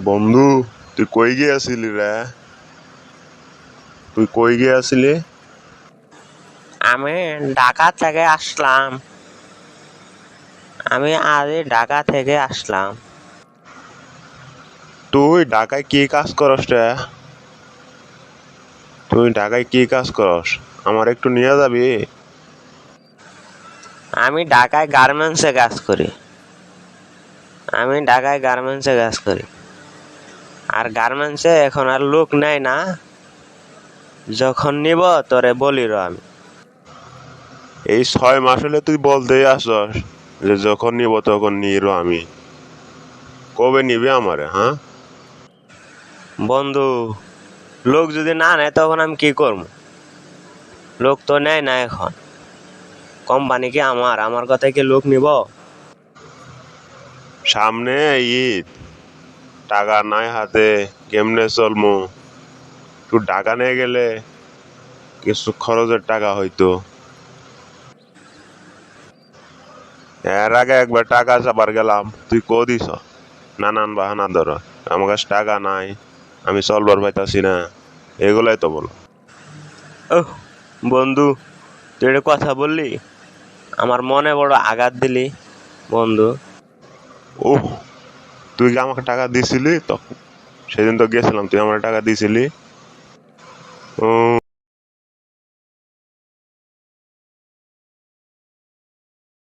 বন্ধু, তুই কই গিয়েছিলি রে? তুই কই গিয়েছিলি? আমি ঢাকা থেকে আসলাম। আমি আজই ঢাকা থেকে আসলাম। তুই ঢাকায় কি কাজ করস রে? তুই ঢাকায় কি কাজ করস? আমার একটু নিয়ে যাবি? আমি ঢাকায় গার্মেন্টসে কাজ করি। আর গার্মেন্টসে এখন আর লোক নেয় না। যখন নিব তোরে বলির আমি। এই 6 মাস হলে তুই বলতেই আসস যে যখন নিব তখন নিরো আমি। কবে নিবি আমারে, হ্যাঁ? বন্ধু, লোক যদি না নেয় তখন আমি কি করব? লোক তো নেয় না এখন। কোম্পানি কি আমার কথায় কি লোক নিব? সামনে ঈদ, টাকা নাই হাতে, কেমনে চলমু? তুই ঢাকা নিয়ে গেলে কিছু খরচের টাকা হইতো। এর আগে একবার টাকা চাবার গেলাম, তুই দিস নানান বাহানা ধর, আমার কাছে টাকা নাই, আমি চলবার পাইতাছি না, এগুলাই তো বলো। ওহ বন্ধু, তুই একটা কথা বললি, আমার মনে বড় আঘাত দিলি বন্ধু। ওহ, তুই কি আমাকে টাকা দিছিলি? তো সেদিন তো গেছিলাম, তুই আমার টাকা দিছিলি। ও